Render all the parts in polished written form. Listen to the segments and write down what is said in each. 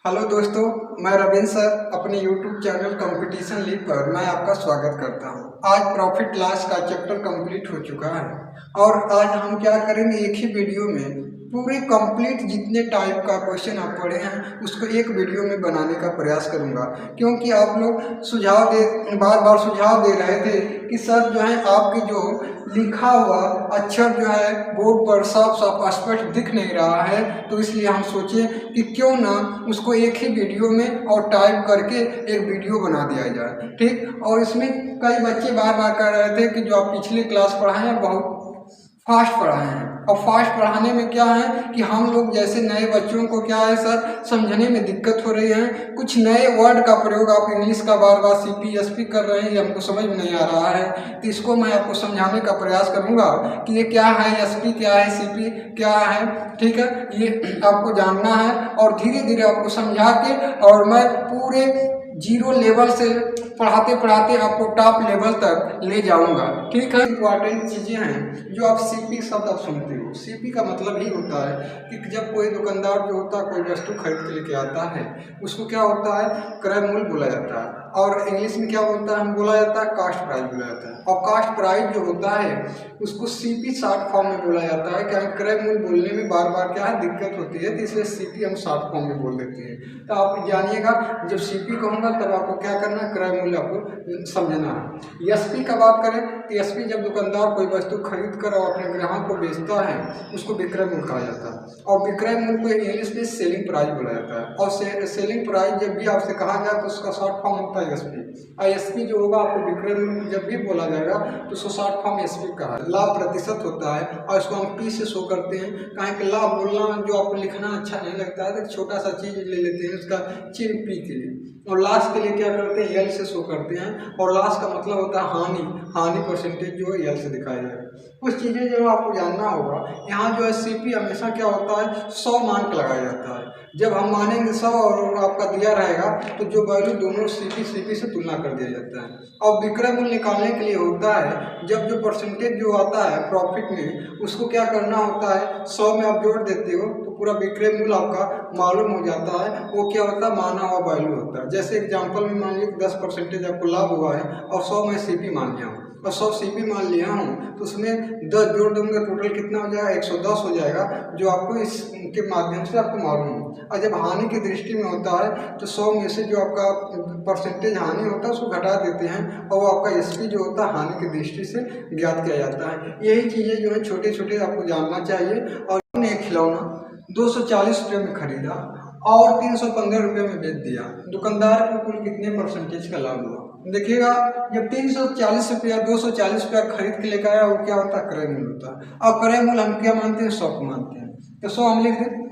Hello दोस्तों, मैं Ravindra sir अपने यूट्यूब चैनल कंपटीशन लीग पर मैं आपका स्वागत करता हूं। आज प्रॉफिट लॉस का चैप्टर कंप्लीट हो चुका है और आज हम क्या करेंगे, एक ही वीडियो में पूरे कंप्लीट जितने टाइप का क्वेश्चन आप पढ़े हैं उसको एक वीडियो में बनाने का प्रयास करूंगा। क्योंकि आप लोग बार बार सुझाव दे रहे थे कि सर जो है आपके जो लिखा हुआ अक्षर जो है बोर्ड पर साफ साफ स्पष्ट दिख नहीं रहा है, तो इसलिए हम सोचे कि क्यों ना उसको एक ही वीडियो में और टाइप करके एक वीडियो बना दिया जाए। ठीक, और इसमें कई बच्चे बार बार कह रहे थे कि जो आप पिछले क्लास पढ़ाए हैं बहुत फास्ट पढ़ाए हैं। और फास्ट पढ़ाने में क्या है कि हम लोग जैसे नए बच्चों को क्या है सर समझने में दिक्कत हो रही है, कुछ नए वर्ड का प्रयोग आप इंग्लिश का बार बार सीपी एसपी कर रहे हैं, ये हमको समझ में नहीं आ रहा है। तो इसको मैं आपको समझाने का प्रयास करूंगा कि ये क्या है, एसपी क्या है, सीपी क्या है। ठीक है, ये आपको जानना है और धीरे धीरे आपको समझा के और मैं पूरे जीरो लेवल से पढ़ाते पढ़ाते आपको टॉप लेवल तक ले जाऊंगा। ठीक है, इंपॉर्टेंट चीज़ें हैं जो आप सीपी शब्द आप सुनते हो। सीपी का मतलब ही होता है कि जब कोई दुकानदार जो होता है कोई वस्तु खरीद के लेके आता है उसको क्या होता है, क्रय मूल्य बोला जाता है। और इंग्लिश में क्या बोलता है, हम बोला जाता है कास्ट प्राइस बोला जाता है। और कास्ट प्राइस जो होता है उसको सीपी शॉर्ट फॉर्म में बोला जाता है। क्या क्रय मूल्य बोलने में बार बार क्या है दिक्कत होती है, तो इसलिए सीपी हम शॉर्ट फॉर्म में बोल देते हैं। तो आप जानिएगा, जब सीपी कहूँगा तब आपको क्या करना है, क्रय मूल्य आपको समझना है। एसपी का बात करें तो एसपी जब दुकानदार कोई वस्तु खरीद कर और अपने ग्राहक को बेचता है उसको विक्रय मूल्य कहा जाता है। और विक्रय मूल्य को इंग्लिश में सेलिंग प्राइस बोला जाता है। और सेलिंग प्राइस जब भी आपसे कहा जाए तो उसका शॉर्ट फॉर्म होता है एसपी। और एसपी जो होगा आपको विक्रय मूल्य जब भी बोला जाएगा तो उसको शॉर्ट फॉर्म एसपी कहा है। लाभ प्रतिशत होता है और इसको हम पी से शो करते हैं। कहें कि लाभ बोलना जो आपको लिखना अच्छा नहीं लगता है तो छोटा सा चीज ले लेते हैं, उसका चिन्ह पी के लिए, और लास्ट के लिए क्या करते हैं, एल से शो करते हैं। और लास्ट का मतलब होता है हानि परसेंटेज जो है एल से दिखाया जाएगा। कुछ चीज़ें जो आपको जानना होगा, यहाँ जो है सीपी हमेशा क्या होता है 100 मान का लगाया जाता है। जब हम मानेंगे 100 और आपका दिया रहेगा तो जो वैल्यू दोनों सीपी से तुलना कर दिया जाता है। और विक्रय मूल्य निकालने के लिए होता है जब जो परसेंटेज जो आता है प्रॉफिट में उसको क्या करना होता है, 100 में आप जोड़ देते हो तो पूरा विक्रय मूल्य आपका मालूम हो जाता है। वो क्या होता है, माना हुआ वैल्यू होता है। जैसे एग्जांपल में मान लीजिए 10% आपको लाभ हुआ है और 100 में सीपी मान लिया हूँ और 100 सीपी मान लिया हूँ तो उसमें 10 जोड़ दूंगा, टोटल कितना हो जाएगा, 110 हो जाएगा, जो आपको इसके माध्यम से आपको मालूम हो। और जब हानि की दृष्टि में होता है तो 100 में से जो आपका परसेंटेज हानि होता है उसको घटा देते हैं और वो आपका एसपी जो होता है हानि की दृष्टि से ज्ञात किया जाता है। यही चीज़ें जो है छोटे छोटे आपको जानना चाहिए। और एक खिलौना 240 रुपये में खरीदा और 315 रुपये में बेच दिया, दुकानदार को कुल कितने परसेंटेज का लाभ हुआ? देखिएगा, जब 340 रुपया 240 रुपया खरीद के लेकर आया वो क्या होता है, क्रय मूल्य होता है। और क्रय मूल्य हम क्या मानते हैं, 100 को मानते हैं। तो 100 हम लिख दें,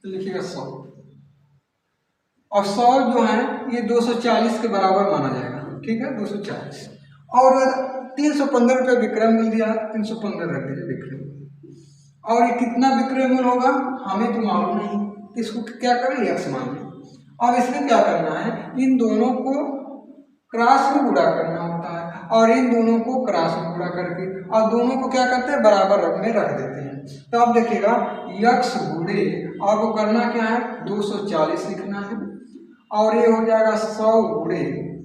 तो लिखिएगा 100 और 100 जो है ये 240 के बराबर माना जाएगा। ठीक है, 240 और 315 रुपये विक्रय मूल्य दिया, 315 रख दीजिए विक्रय मूल्य। और ये कितना विक्रय मूल्य होगा हमें तो मालूम नहीं, तो इसको क्या करें, एक्स मान लें। अब इसमें क्या करना है, इन दोनों को क्रॉस में गुणा करना होता है और इन दोनों को क्रॉस में गुणा करके और दोनों को क्या करते हैं, बराबर में रख देते हैं। तो आप देखिएगा यक्स गुणे, आपको करना क्या है, 240 लिखना है और ये हो जाएगा 100 गुणे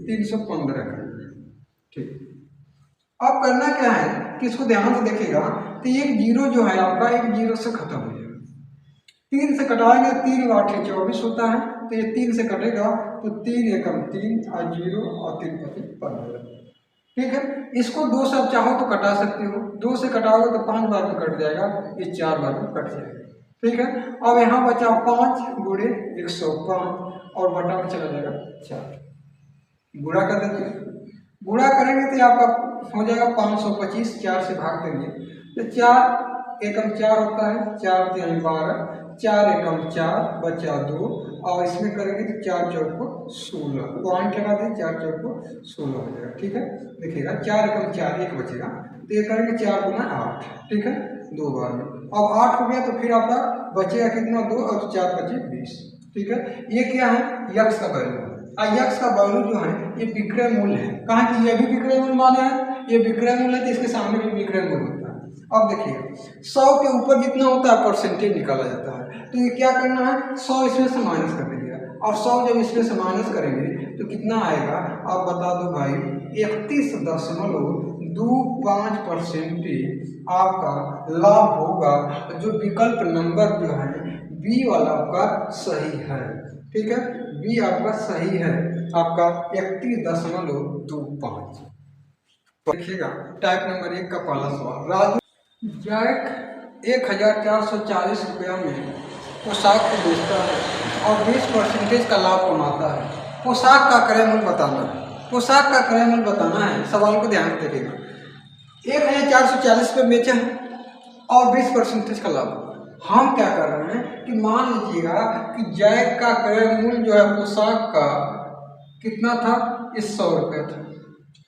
315 करना है। ठीक, अब करना क्या है कि इसको ध्यान से देखिएगा तो एक जीरो जो है आपका एक जीरो से खत्म हो जाएगा। 3 से कटाएंगे, 3 8 24 होता है, तो ये 3 से कटेगा तो 3 एकम 3 और 0 और 3 पति 15। ठीक है, इसको 2 से आप चाहो तो कटा सकते हो, 2 से कटाओगे तो 5 बार में कट जाएगा, ये 4 बार में कट जाएगा। ठीक है, अब यहाँ बचा 5 गुणे 105 और बटा में चला जाएगा 4, गुणा कर देंगे। गुणा करेंगे तो आपका हो जाएगा 525, 4 से भाग देंगे तो 4 एकम 4 होता है, 4 3 12, 4 एकम 4 बचा 2 और इसमें करेंगे तो 4 चौको 16, पॉइंट लगा दें, 4 चौको 16 हो जाएगा। ठीक है, देखिएगा 4 एकम 4 1 बचेगा तो ये करेंगे 4 गुना 8। ठीक है, 2 बार में अब 8 हो गया तो फिर आपका बचेगा कितना, 2 और 4 बचे 20। ठीक है, ये क्या है, यक्स का वैल्यू। यक्स का वैल्यू जो है ये विक्रय मूल्य है, कहा कि ये भी विक्रय मूल्य माने हैं, ये विक्रय मूल्य है तो इसके सामने भी विक्रय मूल्य होता है। अब देखिए 100 के ऊपर जितना होता है परसेंटेज निकाला जाता है, तो ये क्या करना है, 100 इसमें से माइनस कर दीजिएगा और 100 जब इसमें से माइनस करेंगे तो कितना आएगा आप बता दो भाई। 31.25% आपका लाभ होगा। जो विकल्प नंबर जो है बी वाला आपका सही है। ठीक है, बी आपका सही है, आपका 31.25। देखिएगा टाइप नंबर 1 का पहला सवाल। राजू जैक 1440 रुपया में पोशाक को बेचता है और 20% का लाभ कमाता है। पोशाक का क्रय मूल्य बताना है। पोशाक का क्रय मूल्य बताना है। सवाल को ध्यान से देखिएगा। 1440 पे बेचा है और 20% का लाभ। हम क्या कर रहे हैं कि मान लीजिएगा कि जैक का क्रय मूल्य जो है पोशाक का कितना था, इस 100 रुपया था।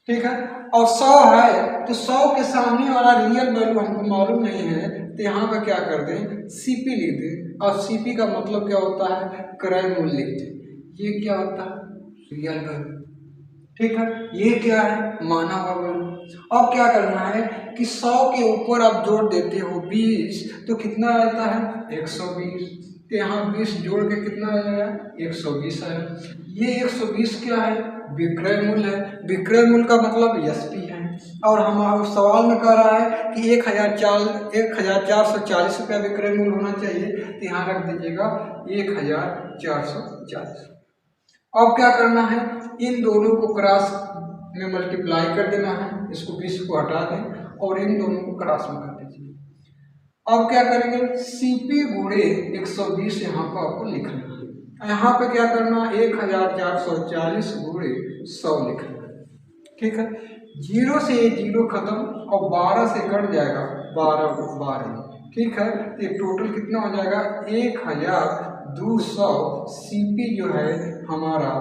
ठीक है, और 100 है तो 100 के सामने वाला रियल वैल्यू हमको मालूम नहीं है, तो यहाँ पे क्या कर दें, सीपी लिख दें। और सीपी का मतलब क्या होता है, क्रय मूल्य लिख दें। ये क्या होता है, रियल वैल्यू। ठीक है, ये क्या है, माना हुआ वैल्यू। अब क्या करना है कि 100 के ऊपर आप जोड़ देते हो 20, तो कितना आता है 120। तो यहाँ 20 जोड़ के कितना आ जाएगा 120 है। ये 120 क्या है, विक्रय मूल्य है। विक्रय मूल्य का मतलब एसपी है। और हमारे सवाल में कह रहा है कि 1440 रुपया विक्रय मूल्य होना चाहिए, तो यहाँ रख दीजिएगा 1440। अब क्या करना है, इन दोनों को क्रॉस में मल्टीप्लाई कर देना है। इसको 20 को हटा दें और इन दोनों को क्रॉस में कर दीजिए। अब क्या करेंगे, सीपी गुणे 120 यहाँ पर आपको लिखना है। यहाँ पे क्या करना है, 1440 गुणे 100 लिखना है। ठीक है, 0 से ये 0 खत्म और 12 से कट जाएगा 12। ठीक है, ये टोटल कितना हो जाएगा 1200 सीपी जो है हमारा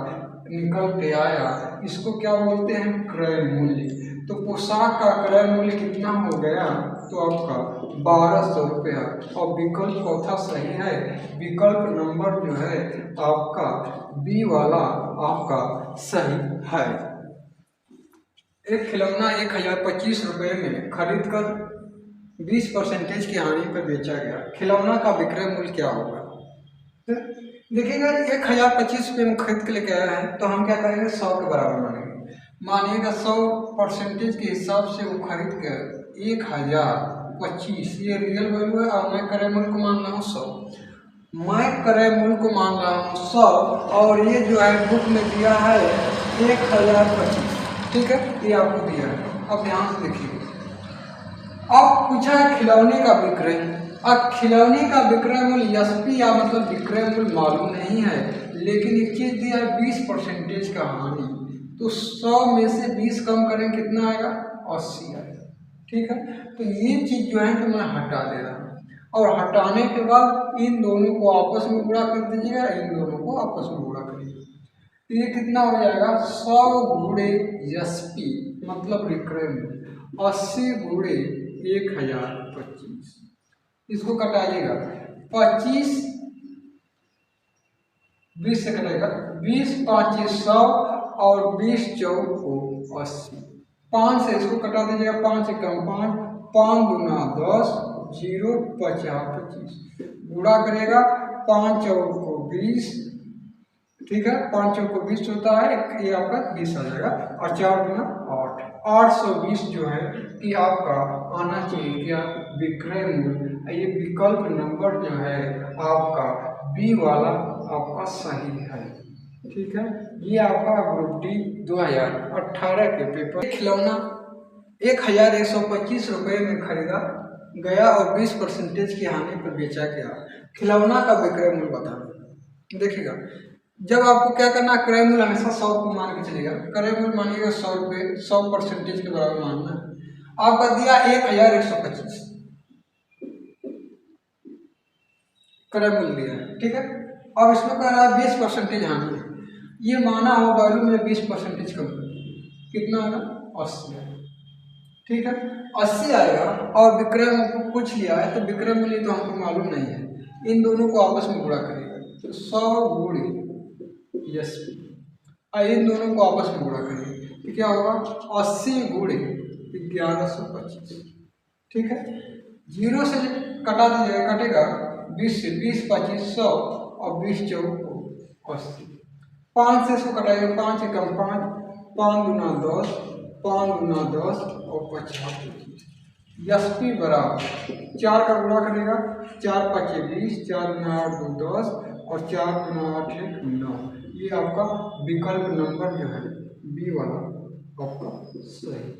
निकल के आया। इसको क्या बोलते हैं, क्रय मूल्य। तो पोशाक का क्रय मूल्य कितना हो गया, तो आपका 1200 रुपया। और विकल्प चौथा सही है। विकल्प नंबर जो है आपका बी वाला आपका सही है। एक खिलौना 1025 रुपये में खरीद कर 20% की हानि पर बेचा गया। खिलौना का विक्रय मूल्य क्या होगा। देखिएगा 1025 रुपये में खरीद के लेके आया है, तो हम क्या करेंगे 100 के बराबर मानेंगे। मानिएगा 100% के हिसाब से वो खरीद कर 1025, ये रियल वैल्यू है। और मैं क्रय मूल्य को मान रहा हूँ 100। मैं क्रय मूल्य को मान रहा हूँ 100 और ये जो है बुक में दिया है 1025। ठीक है, ये आपको दिया है। अब ध्यान से देखिए, अब पूछा है खिलौने का विक्रय। अब खिलौने का विक्रय मूल्य एसपी या मतलब विक्रय मूल्य मालूम नहीं है, लेकिन एक चीज दिया है 20% का हानि। तो 100 में से 20 कम करें कितना आएगा, 80 आएगा। ठीक है, तो ये चीज जो है तो मैं हटा दे रहा हूँ। और हटाने के बाद इन दोनों को आपस में गुणा कर दीजिएगा, इन दोनों को आपस में गुणा करिएगा। तो ये कितना हो जाएगा 100 गुणे एसपी मतलब विक्रय मूल्य 80 गुणे 1025। इसको कटाइएगा 25, 20 से कटेगा 20 5 100 और 20 4 80। 5 से इसको कटा दीजिएगा, 5 से कम 5, 5 गुना 10, 0 50 25 गुणा करेगा 5 4 को 20। ठीक है, 5 4 को 20 होता है, ये आपका 20 आ जाएगा। और 4 गुना 8, 820 जो है कि आपका आना चाहिए क्या, विक्रय मूल्य। ये विकल्प नंबर जो है आपका बी वाला आपका सही है। ठीक है, ये आपका ग्रुप डी 2018 के पेपर। खिलौना 1125 रुपये में खरीदा गया और 20% की हानि पर बेचा गया। खिलौना का विक्रय मूल्य बताना। देखिएगा जब आपको क्या करना, क्रय मूल्य हमेशा 100 को मान के चलेगा। क्रय मूल्य मानिएगा 100 रुपये, 100% के बराबर मानना है। आपका दिया 1125 क्रय मूल्य दिया है। ठीक है, अब इसमें कह रहा है 20% हानि है। ये माना हो वैल्यू में 20% कम कितना आएगा 80 आएगा। ठीक है, 80 आएगा और विक्रय मूल्य कुछ लिया है, तो विक्रय मूल्य तो हमको मालूम नहीं है। इन दोनों को आपस में गुणा करिएगा, तो 100 गुणे यस, इन दोनों को आपस में गुणा करिए तो क्या होगा 80 गुणे 1125। ठीक है, 0 से कटा दीजिएगा, कटेगा 20 से 20 25 100 और 20 4 80। 5 से इसको कटाएंगे, 5 एकम 5, 5 दूना 10, 5 दूना 10 और 50। एसपी बराबर 4 का गुणा करेगा, 4 5 20, 4 दूना 8 2 10 और 4 दूना 8 1 9। ये आपका विकल्प नंबर जो है बी वाला आपका सही।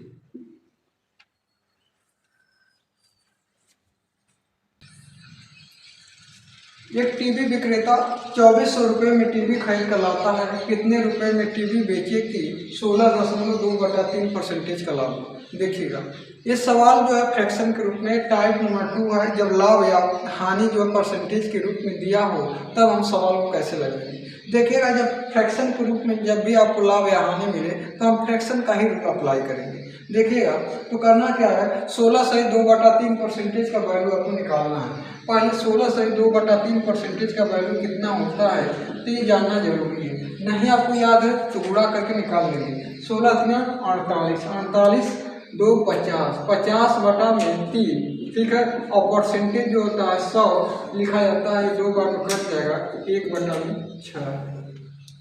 एक टीवी विक्रेता 2400 रुपये में टीवी खरीद कर लाता है, कितने रुपए में टीवी बेचे कि 16.2/3% का लाभ। देखिएगा ये सवाल जो है फ्रैक्शन के रूप में टाइप नंबर 2 है। जब लाभ या हानि जो है परसेंटेज के रूप में दिया हो तब हम सवाल को कैसे लगाएंगे। देखिएगा जब फ्रैक्शन के रूप में जब भी आपको लाभ या हानि मिले तो हम फ्रैक्शन का ही रूप अप्लाई करेंगे। देखिएगा तो करना क्या है, 16 सही 2/3% का वैल्यू आपको निकालना है। पहले 16 सही 2/3% का वैल्यू कितना होता है तो ये जानना जरूरी है। नहीं आपको याद है तो गुणा करके निकाल लेंगे। 16 × 48, 48 2 50, 50/3, ठीक है। और परसेंटेज जो होता है 100 लिखा जाता है, 2 बार में कट जाएगा, 1/6,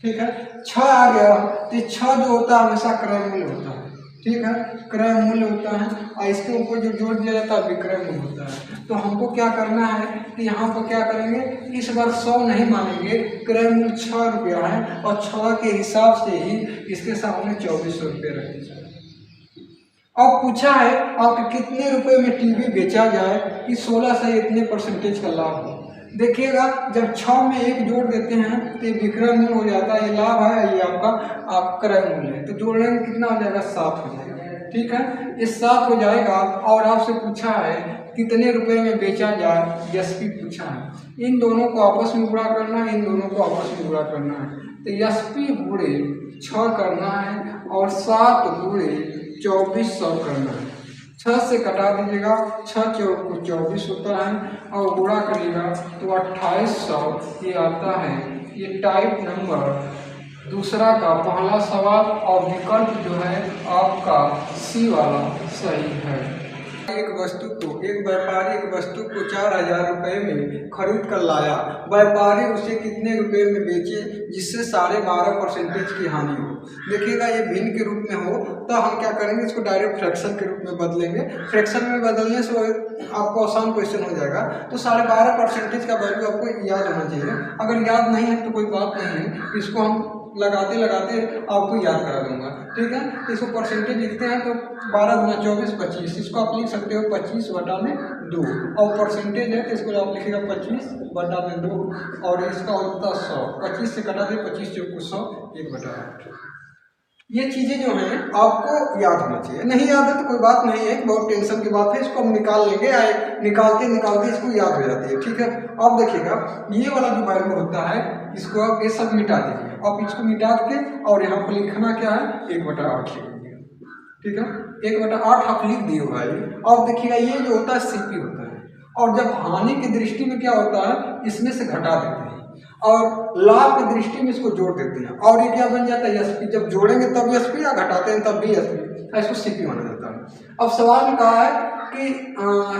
ठीक है। 6 आ गया तो 6 जो होता है हमेशा क्रय मूल्य होता है, ठीक है, क्रय मूल्य होता है और इसके ऊपर जो जोड़ दिया जाता है विक्रय मूल्य होता है। तो हमको क्या करना है कि यहाँ पर क्या करेंगे, इस बार 100 नहीं मानेंगे, क्रय मूल्य 6 रुपया है और 6 के हिसाब से ही इसके सामने 2400 रुपये रख दीजिए। अब पूछा है आपके कितने रुपए में टीवी बेचा जाए कि 16 से इतने परसेंटेज का लाभ हो। देखिएगा जब 6 में 1 जोड़ देते हैं तो ये विक्रय मूल्य हो जाता है, ये लाभ है, ये आपका क्रय मूल्य है। तो जोड़ने में कितना हो जाएगा, 7 हो जाएगा, ठीक है। ये 7 हो जाएगा और आपसे पूछा है कितने रुपए में बेचा जाए, एसपी पूछा है। इन दोनों को आपस में गुणा करना है, इन दोनों को आपस में गुणा करना है। तो एसपी गुणे 6 करना है और 7 गुणे 2400 करना है। 6 से कटा दीजिएगा, 6 चौक को 24 होता है और गुणा करिएगा तो 2800 ये आता है। ये टाइप नंबर दूसरा का पहला सवाल और विकल्प जो है आपका सी वाला सही है। एक व्यापारी एक वस्तु को 4000 रुपये में खरीद कर लाया, व्यापारी उसे कितने रुपए में बेचे जिससे 12.5% की हानि हो। देखिएगा ये भिन्न के रूप में हो तो हम क्या करेंगे, इसको डायरेक्ट फ्रैक्शन के रूप में बदलेंगे। फ्रैक्शन में बदलने से आपको आसान क्वेश्चन हो जाएगा। तो 12.5% का वैल्यू आपको याद होना चाहिए। अगर याद नहीं है तो कोई बात नहीं है, इसको हम लगाते लगाते आपको याद करा दूंगा, ठीक है। इसको परसेंटेज लिखते हैं तो 12 × 24 25, इसको आप लिख सकते हो 25/2 और परसेंटेज है तो इसको आप लिखिएगा 25/2 और इसका होता है 100। 25 से कटा दे, 25 चौक 100, 1/8। ये चीजें जो हैं आपको याद होना चाहिए। नहीं याद है तो कोई बात नहीं है, बहुत टेंशन की बात है, इसको हम निकाल लेंगे, निकालते निकालते इसको याद हो जाती है, ठीक है। अब देखिएगा ये वाला जो वैल्यू होता है इसको आप ये सब मिटा दीजिए। अब इसको मिटा के और यहाँ पर लिखना क्या है, 1/8 लिख दीजिए, ठीक है। 1/8 आप लिख दिए भाई। अब देखिएगा ये जो होता है सीपी होता है और जब हानि की दृष्टि में क्या होता है, इसमें से घटा देते हैं और लाभ की दृष्टि में इसको जोड़ देते हैं और ये क्या बन जाता है, एसपी। जब जोड़ेंगे तब एसपी या घटाते हैं तब भी एसपी, इसको सीपी माना जाता है। अब सवाल में कहा है कि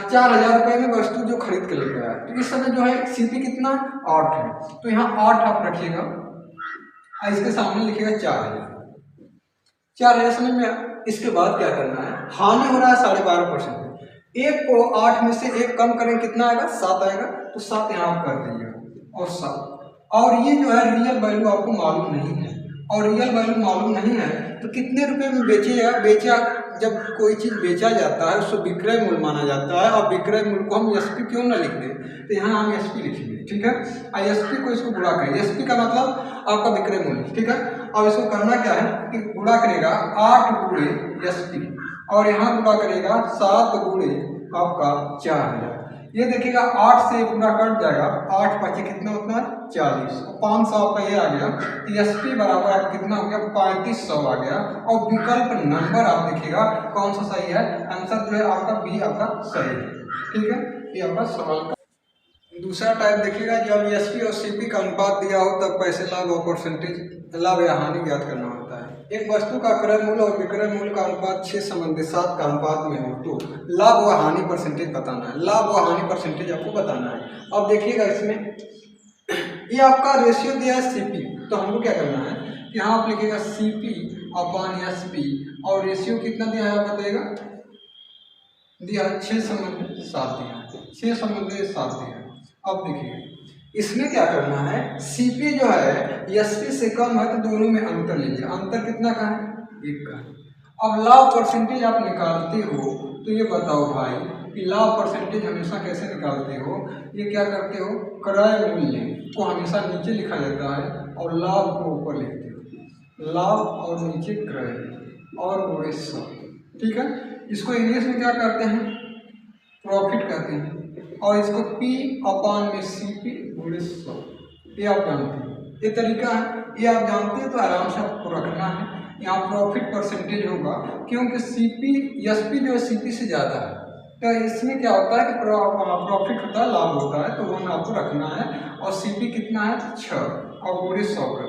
4000 रुपये में वस्तु जो खरीद के लेकर आया, तो इस समय जो है सीपी कितना 8 है, तो यहाँ 8 आप रखिएगा, इसके सामने लिखिएगा 4000 समय में। इसके बाद क्या करना है, हानि हो रहा है 12.5%, 1 को 8 में से 1 कम करें कितना आएगा, 7 आएगा, तो 7 यहाँ आप कर दीजिएगा और 7। और ये जो है रियल वैल्यू आपको मालूम नहीं है और रियल वैल्यू मालूम नहीं है तो कितने रुपए में बेचा। जब कोई चीज़ बेचा जाता है उसको विक्रय मूल्य माना जाता है और विक्रय मूल्य को हम एसपी क्यों ना लिख दें, तो यहाँ हम एसपी लिखेंगे, ठीक है। और एसपी को इसको गुणा करेंगे, एसपी का मतलब आपका विक्रय मूल्य, ठीक है। अब इसको करना क्या है कि गुणा करेगा 8 गुणे एसपी और यहाँ गुणा करेगा 7 गुणे आपका 4000। ये देखिएगा 8 से पूरा कट जाएगा, 8 5 कितना होता है 40 और 500 आपका ये आ गया। एसपी बराबर आप कितना हो गया 3500 आ गया। और विकल्प नंबर आप देखिएगा कौन सा सही है, आंसर जो है आपका बी आपका सही है, ठीक है। ये आपका सवाल का दूसरा टाइप देखिएगा, जब एसपी और सीपी का अनुपात दिया हो तब पैसे लाभ और परसेंटेज लाभ या हानि ज्ञात करना होता है। एक वस्तु का क्रय मूल्य और विक्रय मूल्य का अनुपात 6:7 का अनुपात में हो तो लाभ व हानि परसेंटेज बताना है। लाभ व हानि परसेंटेज आपको बताना है। अब देखिएगा इसमें ये आपका रेशियो दिया है सीपी, तो हमको क्या करना है, यहाँ आप लिखिएगा सीपी अपॉन एसपी, और रेशियो कितना दिया है आप बताइएगा, दिया 6:7 दिया, 6:7 दिया। अब देखिए इसमें क्या करना है, सीपी जो है एसपी से कम है तो दोनों में अंतर लीजिए, अंतर कितना का है, 1 का है। अब लॉ परसेंटेज आप निकालते हो तो ये बताओ भाई कि लॉ परसेंटेज हमेशा कैसे निकालते हो, ये क्या करते हो, क्रय मूल्य को हमेशा नीचे लिखा जाता है और लाभ को ऊपर लिखते हो, लाभ और नीचे क्रय और गुणे 100, ठीक है। इसको इंग्लिश में क्या करते हैं, प्रॉफिट कहते हैं, और इसको पी अपॉन में सीपी गुणे 100, ये आप जानते हैं, ये तरीका है, ये आप जानते हैं तो आराम से आपको रखना है। यहाँ प्रॉफिट परसेंटेज होगा क्योंकि सीपी एसपी जो है सीपी से ज़्यादा है, तो इसमें क्या होता है कि प्रॉफिट होता है, लाभ होता है, तो वो आपको रखना है। और सीपी कितना है, 6 और गुणे 100 का,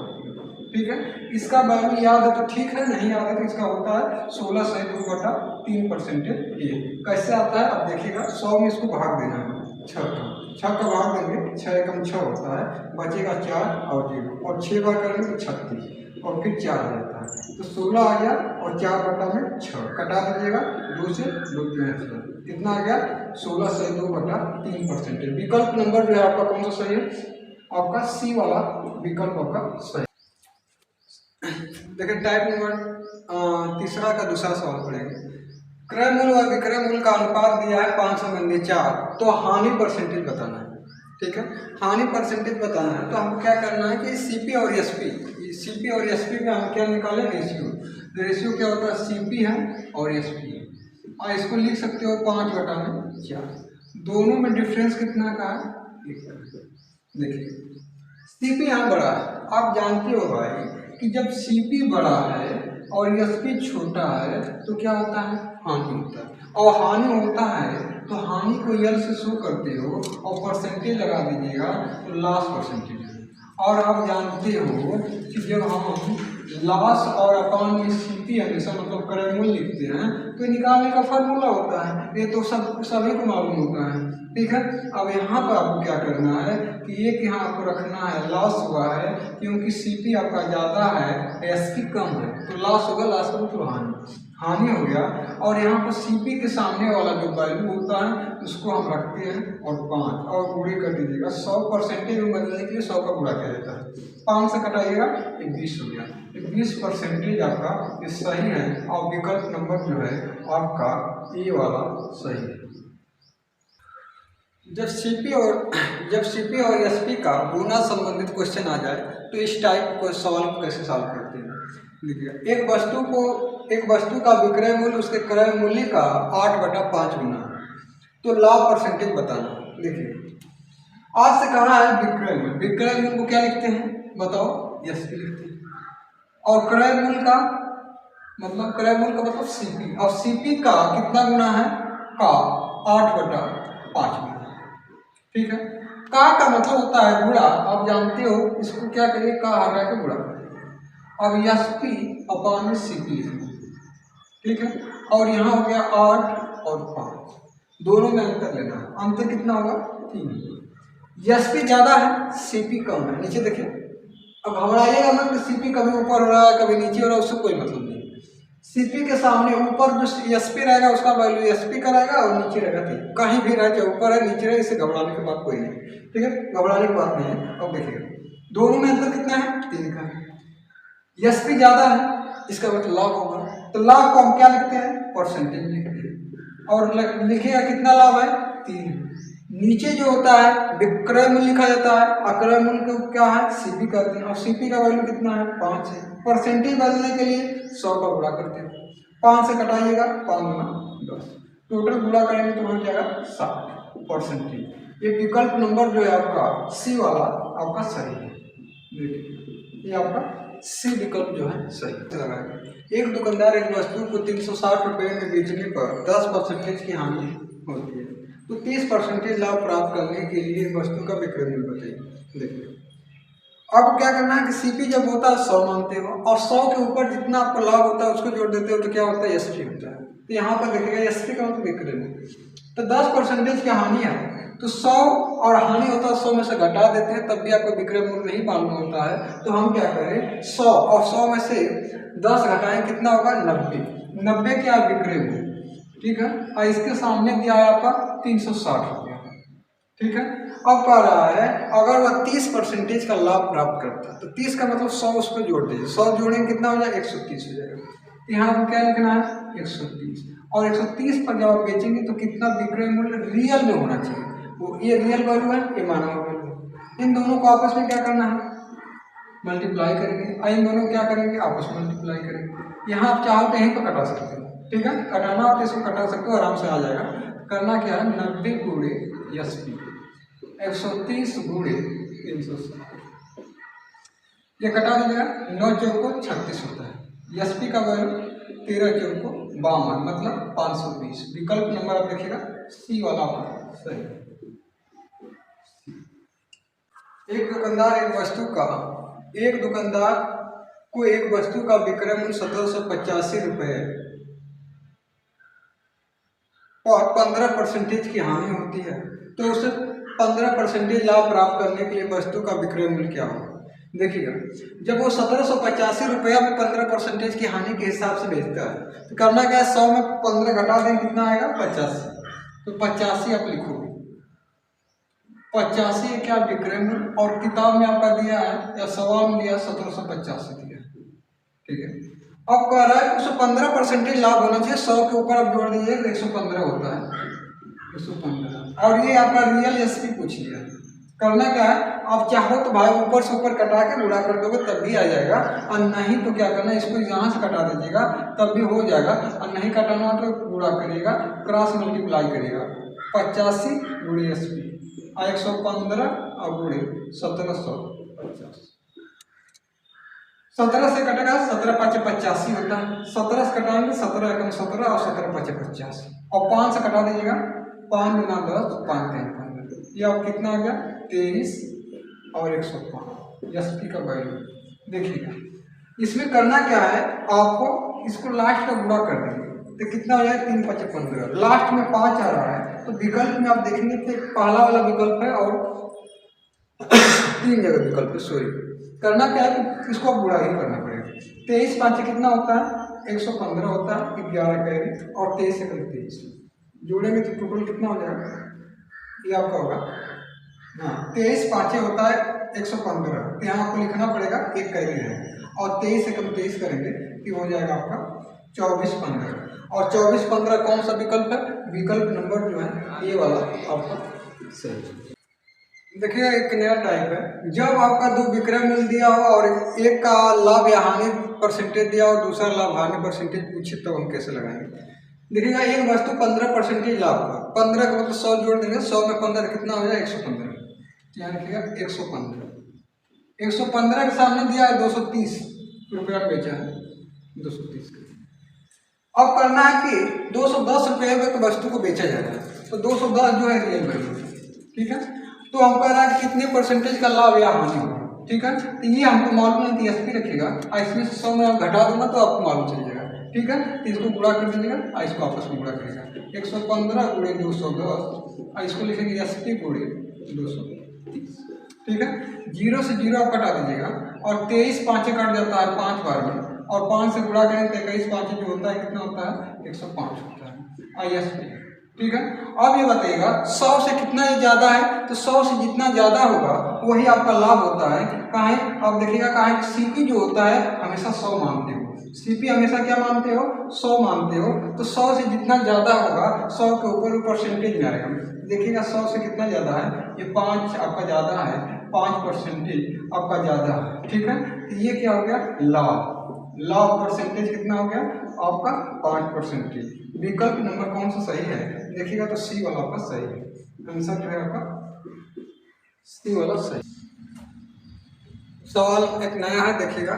ठीक है। इसका वैल्यू याद है तो ठीक है, नहीं याद है तो इसका होता है 16/2/3%। ये कैसे आता है आप देखिएगा, 100 में इसको भाग देना है, 6 का भाग देंगे, 6 एकम 6 होता है, बचेगा 4 और 0, और 6 बार करेंगे तो 36, और फिर 4 रहता है, तो 16 आ गया, और 4/6 कटा दीजिएगा, 2 से 2 3 कितना आ गया, 16/2/3%। विकल्प नंबर जो है आपका कौन सा सही है, आपका सी वाला विकल्प आपका सही। देखिए टाइप नंबर तीसरा का दूसरा सवाल पड़ेगा, क्रय मूल्य और विक्रय मूल्य का अनुपात दिया है 5/4, तो हानि परसेंटेज बताना है, ठीक है। हानि परसेंटेज बताना है तो हमको क्या करना है कि सीपी और एसपी में हम क्या निकालें, रेशियो। रेशियो क्या होता है, सीपी है और एसपी है, और इसको लिख सकते हो 5/4, दोनों में डिफरेंस कितना का है, 1 का। देखिए सीपी यहाँ बड़ा है, आप जानते हो भाई कि जब सीपी बड़ा है और एसपी छोटा है तो क्या होता है, हानि होता है, और हानि होता है तो हानि को यल से शो करते हो और परसेंटेज लगा दीजिएगा तो लॉस परसेंटेज है। और आप जानते हो कि जब हम लॉस और अपॉन में सीपी हमेशा मतलब क्रय मूल्य लिखते हैं तो निकालने का फार्मूला होता है, ये तो सभी को मालूम होता है, ठीक है। अब यहाँ पर आपको क्या करना है कि एक यहाँ आपको रखना है, लॉस हुआ है क्योंकि सीपी आपका ज़्यादा है, एसपी कम है, तो लॉस होगा, लॉस का मतलब हानि हो गया। और यहाँ पर सीपी के सामने वाला जो वैल्यू होता है उसको हम रखते हैं और 5 और गुणे कर दीजिएगा, 100% में बदलने के लिए 100 का गुणा किया जाता है, 5 से कटाइएगा, ये 20 हो गया, 20% आपका ये सही है, और विकल्प नंबर जो है आपका ए वाला सही है। जब सीपी और एसपी का गुना संबंधित क्वेश्चन आ जाए तो इस टाइप को सवाल को कैसे सॉल्व करते हैं, देखिए एक वस्तु का विक्रय मूल्य उसके क्रय मूल्य का 8/5 गुना, तो लाभ परसेंटेज बताना। देखिए आज से कहा है विक्रय मूल्य को क्या लिखते हैं बताओ, एसपी लिखते हैं, और क्रय मूल्य का मतलब सीपी, और सीपी का कितना गुना है, का 8/5 गुना, ठीक है। का मतलब होता है गुणा, आप जानते हो इसको क्या करिए, का हटा के गुणा करिए, अब एसपी अपॉन में सीपी लिखना, ठीक है। और यहाँ हो गया 8 और 5, दोनों में अंतर लेना है, अंतर कितना होगा, 3। एसपी ज़्यादा है, सीपी कम है, नीचे देखिए, अब घबराइएगा मत कि सीपी कभी ऊपर हो रहा है कभी नीचे हो रहा है, उससे कोई मतलब नहीं। सीपी के सामने ऊपर जो एसपी रहेगा उसका वैल्यू एसपी का रहेगा, और नीचे रहेगा 3, कहीं भी रहे चाहे ऊपर है नीचे रहे, इससे घबराने की बात कोई नहीं, ठीक है, घबराने की बात नहीं है। अब देखिएगा दोनों में अंतर कितना है, 3 का है, एसपी ज़्यादा है, इसका मतलब लाभ होगा, तो लाभ को हम क्या लिखते हैं, परसेंटेज लिखते हैं, और लिखिएगा कितना लाभ है, 3। नीचे जो होता है विक्रय मूल्य लिखा जाता है, अक्रय मूल्य को क्या है, सीपी करते हैं, और सीपी का वैल्यू कितना है, 5 है। परसेंटेज बदलने के लिए 100 का गुणा करते हैं, 5 से कटाइएगा, 5 गुना 10, टोटल गुणा करेंगे तो हो जाएगा 60%। ये विकल्प नंबर जो है आपका सी वाला आपका सही है, देखिए ये आपका सी विकल्प जो है सही लगाएगा। एक दुकानदार एक वस्तु को 360 रुपये में बेचने पर 10% की हानि होती है, तो 30% लाभ प्राप्त करने के लिए वस्तु का विक्रय मूल्य बताइए। देखिए आपको क्या करना है कि सीपी जब होता है 100 मानते हो, और 100 के ऊपर जितना आपको लाभ होता है उसको जोड़ देते हो, तो क्या होता है, एसपी होता है। तो यहाँ पर देखिएगा एसपी का मतलब विक्रय मूल्य। तो 10% की हानि है तो 100 और हानि होता है 100 में से घटा देते हैं, तब भी आपको विक्रय मूल्य नहीं मालूम होता है। तो हम क्या करें 100 और 100 में से 10 घटाएं, कितना होगा 90। 90 क्या विक्रय मूल्य, ठीक है। और इसके सामने दिया है आपका 360 रुपया, ठीक है। अब कह रहा है अगर वह 30% का लाभ प्राप्त करता है तो 30 का मतलब 100 उस पर जोड़ दीजिए, 100 जोड़ेंगे कितना हो जाएगा 130 हो जाएगा। यहाँ पर क्या लिखना है 130, और 130 पर जब आप बेचेंगे तो कितना विक्रय मूल्य रियल में होना चाहिए, वो ये रियल वैल्यू है, ये मानव वैल्यू है। इन दोनों को आपस में क्या करना है मल्टीप्लाई करेंगे, इन दोनों क्या करेंगे आपस में मल्टीप्लाई करेंगे। यहाँ आप चाहो तो यहीं पर कटा सकते हो, ठीक है। कटाना हो तो इसको कटा सकते हो, आराम से आ जाएगा। करना क्या है 90 गुणे एसपी 130 गुणे 360, ये कटा दीजिएगा। 9 चौको 36 होता है, एसपी का वैल्यू 13 चौको 52 मतलब 520। विकल्प नंबर आप देखिएगा सी वाला आपका सही। एक दुकानदार को एक वस्तु का विक्रय मूल्य 1785 रुपये और 15% की हानि होती है, तो उसे 15% लाभ प्राप्त करने के लिए वस्तु का विक्रय मूल्य क्या होगा। देखिएगा जब वो 1785 रुपया में 15% की हानि के हिसाब से बेचता है तो करना क्या है 100 में 15 घटा दें, कितना आएगा 85। तो 85 आप लिखोगे, 85 क्या विक्रय मूल्य, और किताब में आपका दिया है या सवाल में दिया 1785 दिया, ठीक है। अब कह रहा है उसको 15% लाभ होना चाहिए, 100 के ऊपर आप जोड़ दीजिए 115 होता है 115, और ये आपका रियल एसपी पूछ लिया। करना क्या है आप चाहो तो भाई ऊपर से ऊपर कटा के गुणा कर दोगे तब भी आ जाएगा, और नहीं तो क्या करना इसको यहाँ से कटा दीजिएगा तब भी हो जाएगा, और नहीं कटाना तो गुणा करिएगा, क्रॉस मल्टीप्लाई करिएगा। 85 गुणे एसपी 115 और गुणे 1750, 17 से कटेगा 17 5 85 होता है, 17 से कटाएंगे 17 एकम 17 और 17 5 50, और 5 से कटा दीजिएगा 5 गुना 10 5 3 15, ये अब कितना आ गया 23 और 105 एसपी का वैल्यू। देखिएगा इसमें करना क्या है आपको इसको लास्ट का गुणा कर देंगे तो कितना हो जाएगा 3 5 15, लास्ट में 5 आ रहा है तो विकल्प में आप देखेंगे तो पहला वाला विकल्प है और 3 जगह विकल्प है, सॉरी। करना क्या है कि इसको आप गुणा ही करना पड़ेगा। 23 5 कितना होता है 115 होता है, 11 कैरी और 23 से 23 जोड़ेंगे तो टोटल कितना हो जाएगा, ये आपका होगा हाँ 23 5 होता है 115, तो यहाँ आपको लिखना पड़ेगा एक कैरी है, और 23 से 23 करेंगे कि हो जाएगा आपका 24 15, और 24 15 कौन सा विकल्प है, विकल्प नंबर जो है ये वाला आपका सही। देखिए एक नया टाइप है, जब आपका दो विक्रय मूल्य दिया हो और एक का लाभ या हानि परसेंटेज दिया हो दूसरा लाभ हानि परसेंटेज पूछे तो हम कैसे लगाएंगे। देखिएगा एक वस्तु 15% लाभ का, 15 का मतलब 100 जोड़ देंगे, 100 में 15 कितना हो जाएगा 115, यहाँ लिखिएगा 115, 115 के सामने दिया है 230 रुपया बेचा है 230 का। अब करना है कि 210 रुपये में वस्तु को बेचा जाता है तो 210 जो है रियल वैल्यू, ठीक है। तो हम कह रहा है कि कितने परसेंटेज का लाभ या हानि होगा, ठीक है। तो ये हमको मालूम नहीं एसपी रखेगा, इसमें 100 में आप घटा दूंगा तो आपको मालूम चल जाएगा, ठीक है। तो इसको गुणा कर दीजिएगा और इसको आपस में गुणा करेगा 115 गुणे 210 और इसको लिखेंगे एसपी गुणे 230, ठीक है। 0 से 0 आप कटा दीजिएगा और 23 5 कट जाता है 5 बार में, और 5 से गुणा करें तो 21 5 जो होता है कितना होता है 105 होता है ISP, ठीक है। अब ये बताइएगा 100 से कितना ये ज्यादा है, तो 100 से जितना ज्यादा होगा वही आपका लाभ होता है। कहाँ आप देखिएगा कहाँ सीपी जो होता है हमेशा 100 मानते हो, सीपी हमेशा क्या मानते हो 100 मानते हो, तो 100 से जितना ज्यादा होगा 100 के ऊपर परसेंटेज में आएगा। देखिएगा 100 से कितना ज्यादा है, ये 5 आपका ज्यादा है, 5% आपका ज्यादा है, ठीक है। तो ये क्या हो गया लाभ, लाभ परसेंटेज कितना हो गया आपका 5%। विकल्प नंबर कौन सा सही है, देखिएगा तो सी वाला आपका सही है, आंसर जो है आपका सी वाला सही। सवाल एक नया है, देखिएगा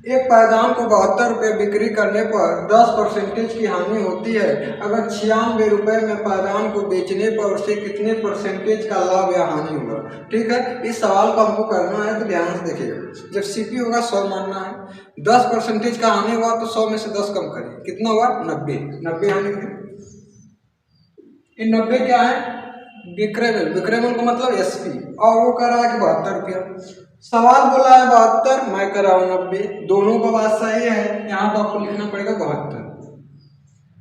एक पायदान को 72 रुपये बिक्री करने पर 10% की हानि होती है। अगर 96 रुपये में पायदान को बेचने पर उसे कितने परसेंटेज का लाभ या हानि होगा। ठीक है, इस सवाल को हमको करना है तो ध्यान से देखिएगा। जब सीपी होगा 100 मानना है, 10% का हानि हुआ तो 100 में से 10 कम करिए, कितना हुआ 90 हानि थी। इन 90 क्या है, विक्रय मूल्य, विक्रय मूल्य का मतलब एसपी, और वो कर रहा है कि 72 रुपया। सवाल बोला है 72, मैं कर रहा हूँ 90, दोनों का बात सही है। यहाँ पर आपको लिखना पड़ेगा 72।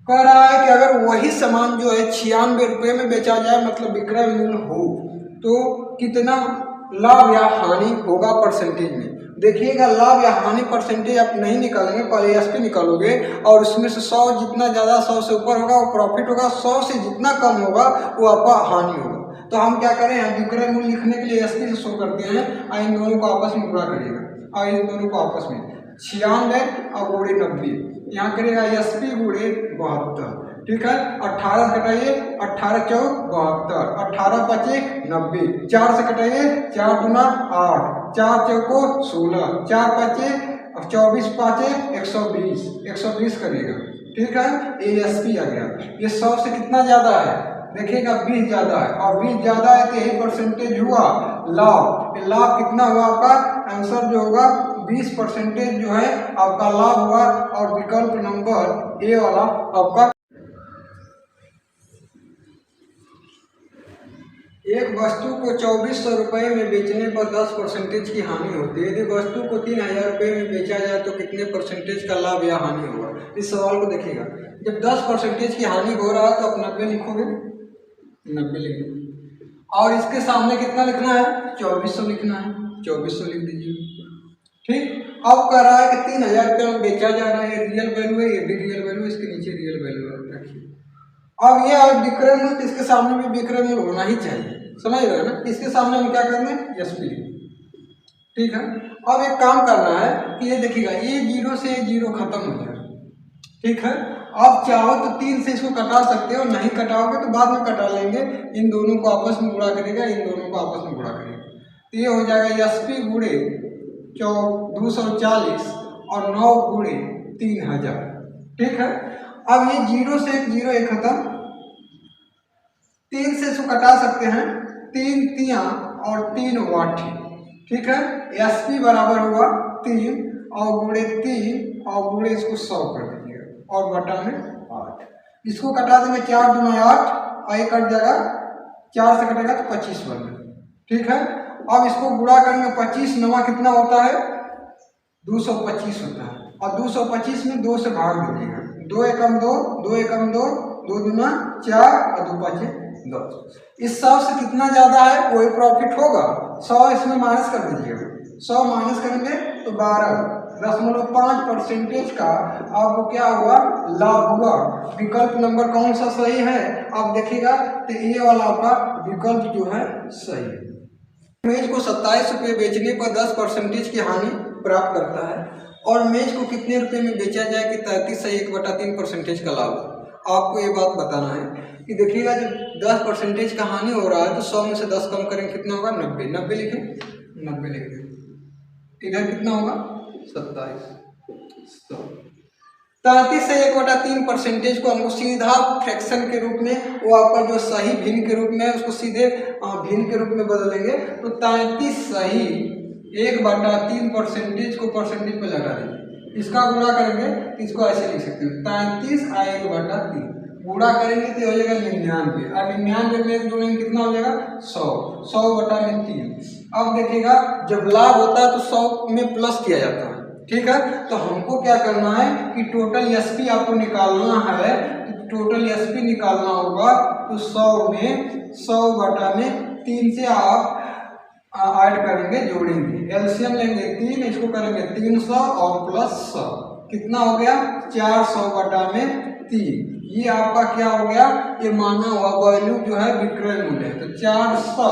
कह रहा है कि अगर वही सामान जो है 96 रुपये में बेचा जाए, मतलब विक्रय मूल्य हो, तो कितना लाभ या हानि होगा परसेंटेज में। देखिएगा, लाभ या हानि परसेंटेज आप नहीं निकालेंगे, पहले एसपी निकालोगे और उसमें से 100 जितना ज़्यादा 100 से ऊपर होगा वो प्रॉफिट होगा, 100 से जितना कम होगा वो आपका हानि होगा। तो हम क्या करें, यहाँ विक्रय मूल्य लिखने के लिए एसपी से शो करते हैं और इन दोनों को आपस में गुणा करिएगा और इन दोनों को आपस में 96 और गुणे 90, यहाँ करिएगा एसपी गुणे 72। ठीक है, 18 से कटाइए, 18 चौक 72, 18 पचे 90, 4 से कटाइए, 4 गुना 8, 4 चौको 16, 4 पचे 24 पाँचे 120, 120 करिएगा। ठीक है, ये एसपी आ गया। ये 100 से कितना ज़्यादा है, देखिएगा 20 ज़्यादा है, और 20 ज़्यादा है तो यही परसेंटेज हुआ लाभ। लाभ कितना हुआ आपका, आंसर जो होगा 20% जो है आपका लाभ हुआ। और विकल्प नंबर ए वाला आपका। एक वस्तु को 2400 रुपये में बेचने पर 10% की हानि होती है। यदि वस्तु को 3000 रुपये में बेचा जाए तो कितने परसेंटेज का लाभ या हानि होगा। इस सवाल को देखिएगा, जब 10% की हानि हो रहा है तो आप 90 लिखोगे, 90 लिखोगे, और इसके सामने कितना लिखना है, 2400 लिखना है, 2400 लिख दीजिए। ठीक, अब कह रहा है कि 3000 रुपये में बेचा जा रहा है, ये रियल वैल्यू है, ये भी रियल वैल्यू, इसके नीचे रियल वैल्यू रखिए। अब ये विक्रय मूल्य, इसके सामने भी विक्रय मूल्य होना ही चाहिए, समझ रहे हैं ना। इसके सामने हम क्या करना है, एसपी। ठीक है, अब एक काम करना है कि ये देखिएगा, ये 0 से 0 खत्म हो जाए। ठीक है, आप चाहो तो 3 से इसको कटा सकते हो, नहीं कटाओगे तो बाद में कटा लेंगे। इन दोनों को आपस में गुणा करेगा, इन दोनों को आपस में गुणा करेगा, तो ये हो जाएगा एसपी गुणे 240 और 9 गुणे 3000। ठीक है, अब ये 0 से 0 एक खत्म, 3 से इसको कटा सकते हैं, 3 तिया और 3 वाठी। ठीक है, एसपी बराबर हुआ 3 और गुणे 3 और गुणे इसको 100 कर दीजिएगा और बटा में 8। इसको कटा देंगे, 4 दूना 8 और ये कट जाएगा, 4 से कटेगा तो 25 बन। ठीक है, अब इसको गुणा करेंगे, 25 नवा कितना होता है, 225 होता है, और 225 में 2 से भाग दीजिएगा, 2 एकम 2, 2 एकम 2, 2 दूना 4 और 2 पाँचे 10। इस 100 से कितना ज्यादा है वही प्रॉफिट होगा। 100 इसमें माइनस कर दीजिएगा, 100 माइनस करेंगे तो 12.5% का आपको क्या हुआ, लाभ हुआ। विकल्प नंबर कौन सा सही है, आप देखिएगा तो ये वाला आपका विकल्प जो है सही है। मेज को 27 रुपये बेचने पर 10% की हानि प्राप्त करता है, और मेज को कितने रुपए में बेचा जाए कि 33 से 1/3% का लाभ। आपको ये बात बताना है कि देखिएगा, जब 10% का हानि हो रहा है तो 100 में से 10 कम करेंगे, कितना होगा 90, 90 लिखें, 90 लिखें। इधर कितना होगा 27, 33 से 1/3% को हमको सीधा फ्रैक्शन के रूप में, वो आपका जो सही भिन्न के रूप में, उसको सीधे भिन्न के रूप में बदलेंगे। तो 33 सही 1/3% को परसेंटेज पे लगा देंगे, इसका गुणा करेंगे, इसको ऐसे लिख सकते हैं 33 और 1/3 गुणा करेंगे तो हो जाएगा 99, और 99 में जोड़ेंगे कितना हो जाएगा 100, 100/3। अब देखिएगा, जब लाभ होता है तो 100 में प्लस किया जाता है। ठीक है, तो हमको क्या करना है कि टोटल एसपी आपको निकालना है, तो टोटल एसपी निकालना होगा तो 100 में 100/3 से आप ऐड करेंगे, जोड़ेंगे, एलसीएम लेंगे 3, इसको करेंगे 300 और प्लस 100, कितना हो गया 400/3। ये आपका क्या हो गया, ये माना हुआ वैल्यू जो है विक्रय मूल्य है, तो 400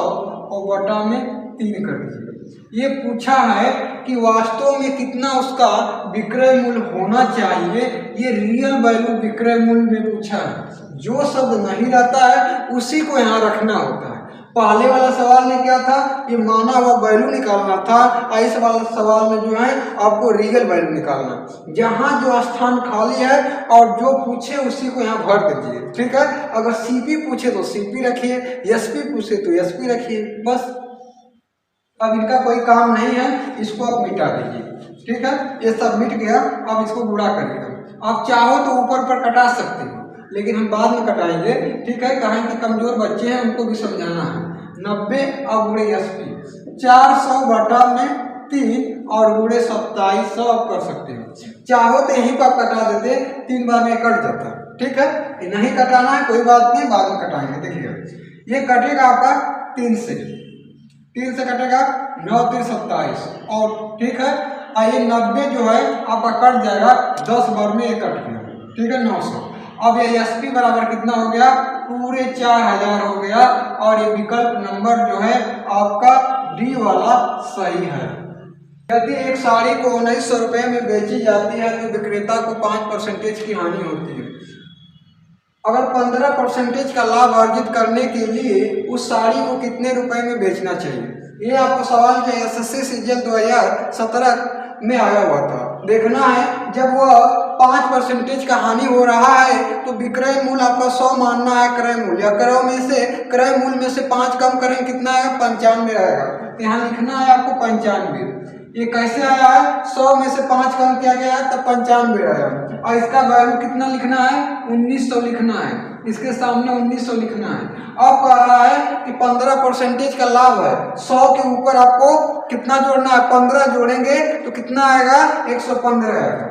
और बटा में 3 कर दीजिएगा। ये पूछा है कि वास्तव में कितना उसका विक्रय मूल्य होना चाहिए, ये रियल वैल्यू विक्रय मूल्य में पूछा है। जो शब्द नहीं रहता है उसी को यहाँ रखना होता है। पहले वाला सवाल में क्या था, ये माना हुआ वैल्यू निकालना था। इस वाला सवाल में जो है आपको रियल वैल्यू निकालना। जहाँ जो स्थान खाली है और जो पूछे उसी को यहाँ भर दीजिए, ठीक है। अगर सीपी पूछे तो सीपी रखिए, एसपी पूछे तो एसपी रखिए, बस। अब इनका कोई काम नहीं है, इसको आप मिटा दीजिए, ठीक है। ये सब मिट गया, अब इसको गुणा करिएगा। आप चाहो तो ऊपर पर कटा सकते हो, लेकिन हम बाद में कटाएंगे, ठीक है। कहें कि कमजोर बच्चे हैं, उनको भी समझाना है। 90 और गुणे 80, 400 बटा में 3 और गुणे 2700 आप कर सकते हो। चाहो तो यहीं पर कटा देते, 3 बार में कट जाता, ठीक है। नहीं कटाना है कोई बात नहीं, बाद में कटाएंगे। देखिए ये कटेगा आपका 3 से कटेगा, 9 3 27 और, ठीक है। ये 90 जो है आपका कट जाएगा, 10 बार में ये कट गया, ठीक है, 900। अब ये एसपी बराबर कितना हो गया, पूरे 4000 हो गया। और ये विकल्प नंबर जो है आपका डी वाला सही है। यदि एक साड़ी को 1900 रुपये में बेची जाती है तो विक्रेता को 5% की हानि होती है। अगर 15% का लाभ अर्जित करने के लिए उस साड़ी को कितने रुपए में बेचना चाहिए? ये आपको सवाल जो एसएससी सीजीएल 2017 में आया हुआ था। देखना है, जब वह 5% का हानि हो रहा है तो विक्रय मूल्य आपका 100 मानना है क्रय मूल्य, या क्रय मूल्य में से 5 कम करें कितना आएगा, 95 आएगा। तो यहाँ लिखना है आपको 95। ये कैसे आया है, 100 में से 5 कम किया गया है तब 95 आया। और इसका वैल्यू कितना लिखना है, 1900 लिखना है, इसके सामने 1900 लिखना है। अब कह रहा है कि 15% का लाभ है, 100 के ऊपर आपको कितना जोड़ना है, 15 जोड़ेंगे तो कितना आएगा, 115 आएगा।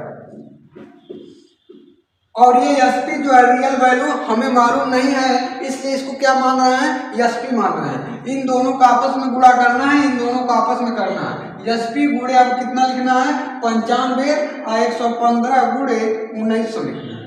और ये एसपी जो है रियल वैल्यू हमें मालूम नहीं है, इसलिए इसको क्या मान रहे हैं, एसपी मान रहे हैं। इन दोनों का आपस में गुणा करना है, इन दोनों का आपस में करना है। एसपी गुणे अब कितना लिखना है, 95 और 115 गुणे 1900 लिखना है।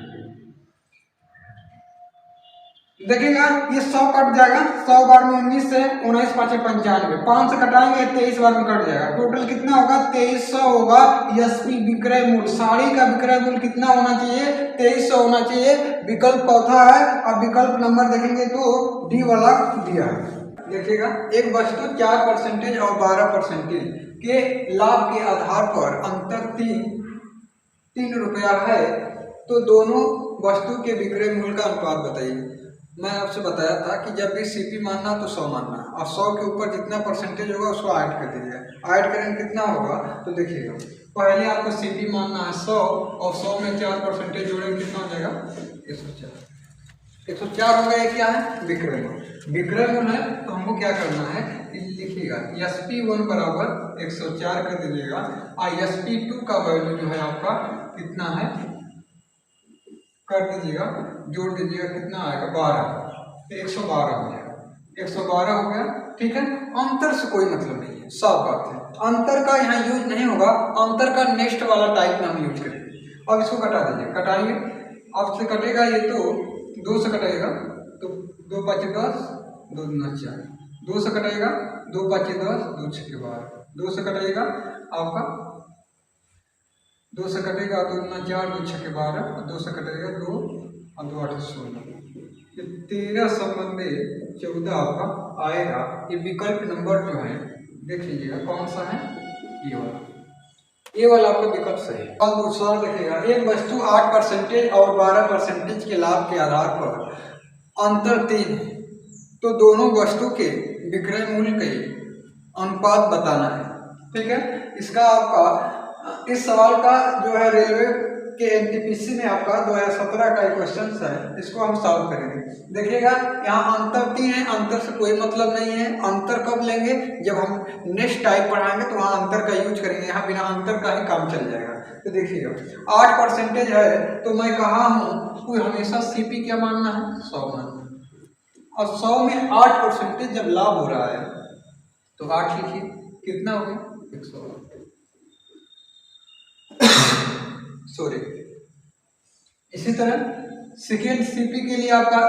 देखिएगा ये 100 कट जाएगा, 100 बार में 19 से 19 5 95, 5 से कटाएंगे 23 बार में कट जाएगा। टोटल कितना होगा, 2300 होगा। एसपी विक्रय मूल्य, साड़ी का विक्रय मूल्य कितना होना चाहिए, 2300 होना चाहिए। विकल्प चौथा है। अब विकल्प नंबर देखेंगे तो डी वाला दिया है। देखिएगा एक वस्तु 4% और 12% के लाभ के आधार पर अंतर 3 रुपया है, तो दोनों वस्तु के विक्रय मूल्य का अनुपात बताइए। मैं आपसे बताया था कि जब भी सीपी मानना तो 100 मानना, और 100 के ऊपर जितना परसेंटेज होगा उसको ऐड कर दीजिएगा। ऐड करेंगे कितना होगा, तो देखिएगा पहले आपको सीपी मानना है 100 और 100 में 4% जोड़ेंगे कितना हो जाएगा, 104। 104 हो गया, क्या है, विक्रय मूल्य। विक्रय मूल्य है तो हमको क्या करना है, लिखिएगा SP1 बराबर 104 कर दीजिएगा। और SP2 का वैल्यू जो है आपका कितना है कर दीजिएगा, जोड़ दीजिएगा, कितना आएगा 12, तो 112 हो जाएगा। 112 हो गया, ठीक है। अंतर से कोई मतलब नहीं है, साफ बात है। अंतर का यहाँ यूज नहीं होगा, अंतर का नेक्स्ट वाला टाइप में हम यूज करेंगे। अब इसको कटा दीजिए, कटाइए। अब से कटेगा ये तो 2 से कटेगा तो 2 5 10, 2 9 4, 2 से कटेगा 2 5 10, 2 6 12, 2 से कटेगा आपका 2 से कटेगा 2 9 4, 2 6 12, 2 से कटेगा 2 और 2 8 16, 13 संबंधी 14 आपका आएगा। ये विकल्प नंबर जो है देख लीजिएगा कौन सा है, ये वाला। ये वाला आपका विकल्प सही है। अब दूसरा देखिएगा, एक वस्तु 8% और 12% के लाभ के आधार पर अंतर 3 है, तो दोनों वस्तु के विक्रय मूल्य के अनुपात बताना है, ठीक है। इसका आपका इस सवाल का जो है रेलवे के एनटीपीसी में आपका 2017 का एक क्वेश्चन है, इसको हम सॉल्व करेंगे। देखिएगा यहाँ अंतर 3 है, अंतर से कोई मतलब नहीं है। अंतर कब लेंगे, जब हम नेक्स्ट टाइप पढ़ाएंगे तो वहाँ अंतर का यूज करेंगे, यहाँ बिना अंतर का ही काम चल जाएगा। तो देखिएगा 8% है, तो मैं कहा हूँ कोई हमेशा सीपी क्या मानना है, 100 मानना है। और 100 में 8% जब लाभ हो रहा है तो 8 लिखिए, कितना हो गया, 100 सॉरी। इसी तरह सेकेंड सीपी के लिए आपका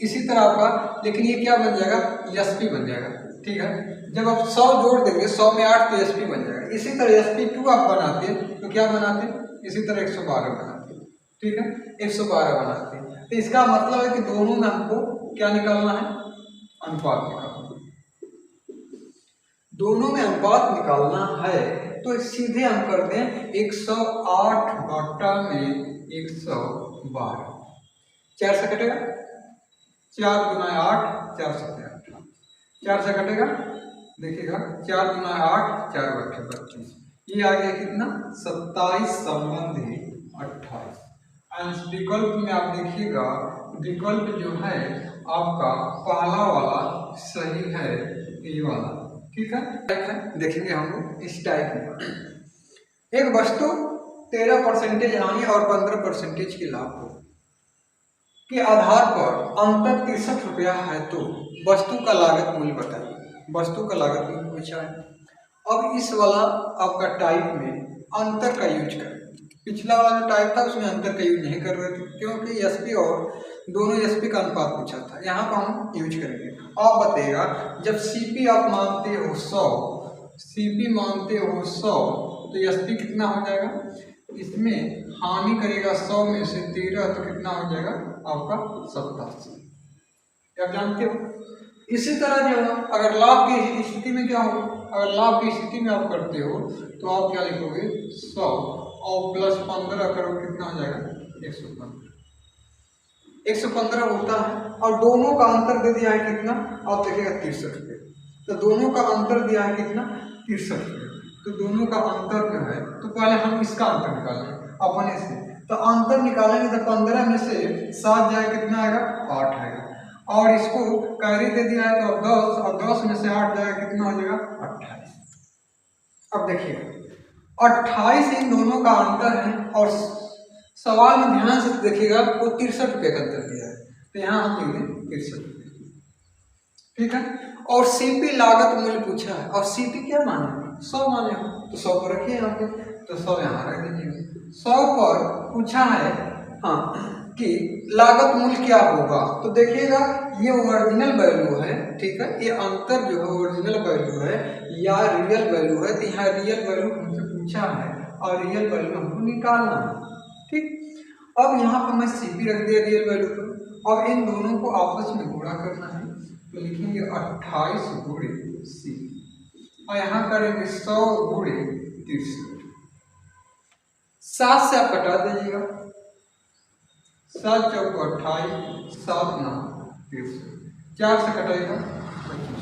इसी तरह आपका, लेकिन ये क्या बन जाएगा, एसपी बन जाएगा, ठीक है। जब आप 100 जोड़ देंगे, 100 में 8 तो एसपी बन जाएगा। इसी तरह SP2 आप बनाते तो क्या बनाते, इसी तरह 112 बनाते, ठीक है, 112 बनाते। तो इसका मतलब है कि दोनों में हमको क्या निकालना है, अनुपात निकालना। दोनों में अनुपात निकालना है तो सीधे हम कर दें 108 बटा में 112। 4 से कटेगा, 4 गुना 8 4 सत्ते 18, 4 से कटेगा, देखिएगा 4 गुना 8 4 बटे 25, ये आ गया कितना 27 संबंधी 28। विकल्प में आप देखिएगा, विकल्प जो है आपका पहला वाला सही है, ये वाला, ठीक है। देखेंगे हम लोग इस टाइप में एक वस्तु 13% हानि और 15% की लाभ के आधार पर अंतर 63 रुपया है तो वस्तु का लागत मूल्य बताइए। वस्तु का लागत मूल्य पूछा है। अब इस वाला आपका टाइप में अंतर का यूज करें। पिछला वाला जो टाइप था उसमें अंतर का यूज नहीं कर रहे थे क्योंकि एसपी और दोनों एसपी का अनुपात पूछा था। यहाँ पर हम यूज करेंगे। आप बताइएगा, जब सीपी आप मानते हो 100, सीपी मानते हो 100 तो एसपी कितना हो जाएगा, इसमें हानि करेगा 100 में से 13 तो कितना हो जाएगा आपका 87, आप जानते हो। इसी तरह जो अगर लाभ की स्थिति में क्या हो, अगर लाभ की स्थिति में आप करते हो तो आप क्या लिखोगे 100 और प्लस 15 करो, कितना हो जाएगा 115। 115 होता है और दोनों का अंतर दे दिया है कितना, आप देखिएगा 63 रुपये। तो दोनों का अंतर दिया है कितना 63 रुपये। तो दोनों का अंतर जो है, तो पहले हम इसका अंतर निकालेंगे अपने से। तो अंतर निकालेंगे तो 15 में से 7 जाए कितना आएगा 8 आएगा, और इसको कैरी दे दिया है तो 10, और 10 में से 8 जाएगा कितना हो जाएगा 28। अब देखिएगा 28 इन दोनों का अंतर है और सवाल में ध्यान से देखिएगा वो 63 रुपये का अंतर दिया है, तो यहाँ हम लिख दें 63 रुपये, ठीक है। और सीपी लागत मूल्य पूछा है और सीपी क्या माने 100 माने हो तो 100 को रखिए यहाँ पे, तो 100 यहाँ रख दीजिए। 100 पर पूछा है हाँ कि लागत मूल्य क्या होगा, तो देखिएगा ये ओरिजिनल वैल्यू है, ठीक है। ये अंतर जो है ओरिजिनल वैल्यू है या रियल वैल्यू है, तो यहाँ रियल वैल्यू हमसे पूछा है और रियल वैल्यू हमको निकालना है, ठीक। अब यहाँ पर मैं सीपी रख दिया रियल वैल्यू पर। अब इन दोनों को आपस में गुणा करना है तो लिखेंगे 28 गुणे सीपी और यहाँ करेंगे 100 गुणे 63। 7 से आप कटा दीजिएगा, 7 चौक 28, 7 9 63, 4 से कटाएगा 25,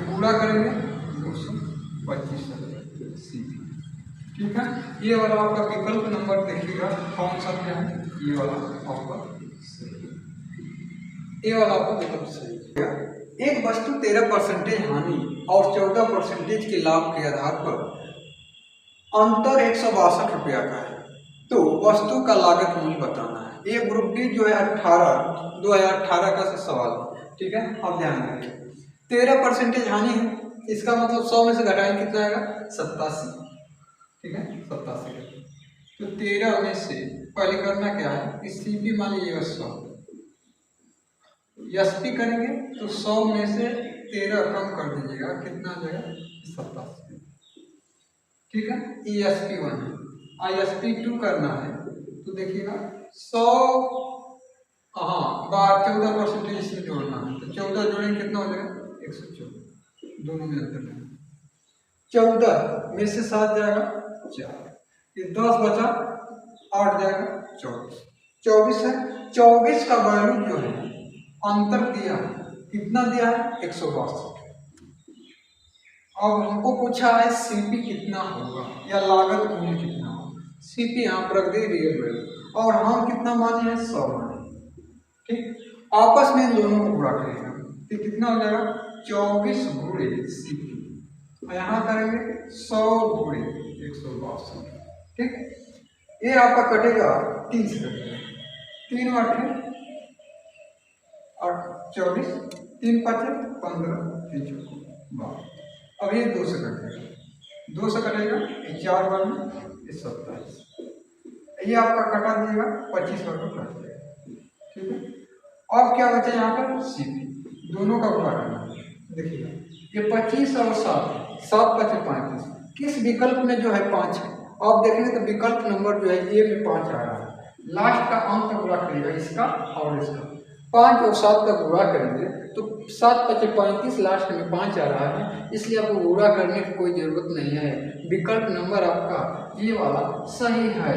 गुणा करेंगे 225 सीपी, ठीक है। ये वाला आपका विकल्प नंबर देखिएगा कौन सा क्या है, ये वाला आपका सही, ये वाला आपका विकल्प सही है। एक वस्तु 13% हानि और 14% के लाभ के आधार पर अंतर 162 रुपया का है तो वस्तु का लागत मूल्य बताना है। ये ग्रुप डी जो है 2018 का सवाल है, ठीक है। अब ध्यान रखिए 13% हानि है, इसका मतलब 100 में से घटाएंगे कितना आएगा 87, ठीक है 87। तो 13 में से पहले करना क्या है, इस सीपी मान लीजिएगा 100, एसपी करेंगे तो 100 में से 13 कम कर दीजिएगा, कितना आ जाएगा 87, ठीक है। ESP1 है, ISP2 करना है तो देखिएगा 100 हाँ 14% इसमें जोड़ना है तो 14 जोड़ेंगे कितना हो जाएगा 114, दोनों में अंतर है। 14 में से 7 जाएगा 4, ये 10 बचा 8 जाएगा 24, 24 है। 24 का वैल्यू जो है अंतर दिया है, कितना दिया है 162। अब हमको पूछा है सीपी कितना होगा या लागत मूल्य कितना होगा। सीपी यहाँ पर रख दे रियल वैल्यू और हम कितना माने हैं 100 माने, ठीक। आपस में इन दोनों को गुणा करेंगे तो कितना हो जाएगा 24 गुणे सीपी और यहाँ करेंगे 100 गुणे 162, ठीक। ये आपका कटेगा 3 से कटेगा, 3 8 और 24, 3 5 15, 3 4 12। अब ये 2 से कटेगा, 2 से कटेगा 4 बार में 27, ये आपका कटा दिएगा 25 बार में कट जाएगा, ठीक है। अब क्या बचा यहाँ पर सीपी, दोनों का गुणा करना है। देखिएगा ये 25 और 7, 7 5 35, किस विकल्प में जो है 5 है, आप देखेंगे तो विकल्प नंबर जो है ए में 5 आ रहा है। लास्ट का अंक गुणा करिएगा इसका और इसका, 5 और 7 का गुणा करेंगे तो 7 पचे 35, लास्ट में 5 आ रहा है, इसलिए आपको गुणा करने की कोई ज़रूरत नहीं है। विकल्प नंबर आपका ये वाला सही है,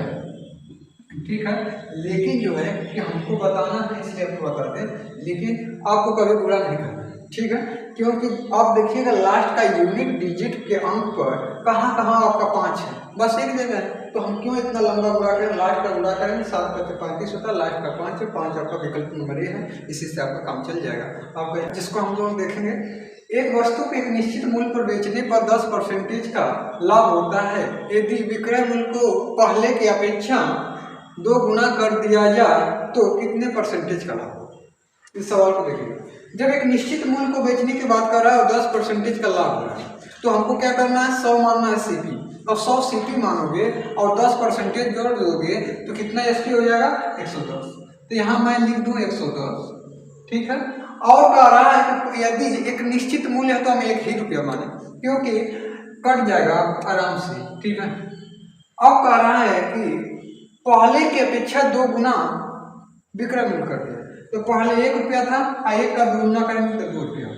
ठीक है। लेकिन जो है कि हमको बताना है इसलिए आपको बताते हैं, लेकिन आपको कभी गुणा नहीं करना, ठीक है। क्योंकि आप देखिएगा लास्ट का यूनिट डिजिट के अंक पर कहाँ कहाँ आपका 5 है, बस एक जगह है, तो हम क्यों इतना लंबा गुणा करें। लास्ट का गुणा करेंगे 7 पचे 35 होता है, लास्ट का 5 है, 5 आपका विकल्प नंबर ए है, इसी से आपका काम चल जाएगा आपका। जिसको हम लोग देखेंगे, एक वस्तु को एक निश्चित मूल्य पर बेचने पर 10% का लाभ होता है यदि विक्रय मूल्य को पहले की अपेक्षा 2 गुना कर दिया जाए तो कितने परसेंटेज का लाभ होगा। इस सवाल को देखिए, जब एक निश्चित मूल्य को बेचने की बात कर रहा है और 10% का लाभ हो रहा है, तो हमको क्या करना है, 100 मानना है सीपी। अब 100 सीपी मानोगे और 10% जोड़ दोगे तो कितना एसपी हो जाएगा, 110। तो यहाँ मैं लिख दूं 110, ठीक है। और कह रहा है कि यदि एक निश्चित मूल्य है तो हम 1 ही रुपया माने, क्योंकि कट जाएगा आराम से, ठीक है। अब कह रहा है कि पहले की अपेक्षा 2 गुना विक्रय मूल्य कर दिया, तो पहले 1 रुपया था, 1 का 2 गुना करेंगे तो 2 रुपया,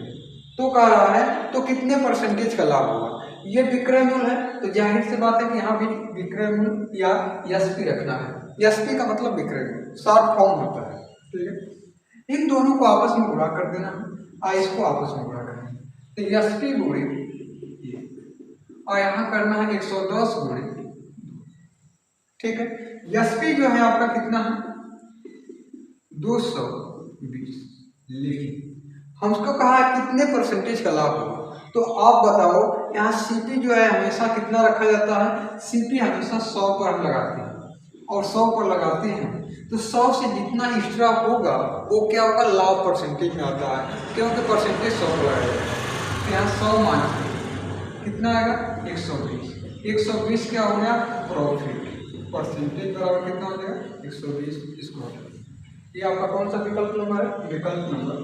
तो कह रहा है तो कितने परसेंटेज का लाभ होगा। ये विक्रय मूल्य है, तो जाहिर सी बात है कि यहाँ भी विक्रय मूल्य या एसपी रखना है। एसपी का मतलब विक्रय मूल्य, शॉर्ट फॉर्म होता है, ठीक है। इन दोनों को आपस में गुणा कर देना है और इसको आपस में गुणा करना है, तो एसपी गुणे ये, और यहाँ करना है 110 गुणे, ठीक है। एसपी जो है आपका कितना है, 220। लेकिन हमको कहा है कितने परसेंटेज का लाभ होगा, तो आप बताओ यहाँ सीपी जो है हमेशा कितना रखा जाता है, सीपी हमेशा 100 पर हम लगाते हैं, और 100 पर लगाते हैं तो 100 से जितना एक्स्ट्रा होगा वो क्या होगा, लाभ परसेंटेज में आता है, क्योंकि परसेंटेज 100 पर लगाएगा। तो यहाँ 100 मान कितना आएगा, 120। 120 क्या हो गया, प्रॉफिट। परसेंटेज बराबर कितना हो जाएगा, 120। इसको ये आपका कौन सा विकल्प नंबर है, विकल्प नंबर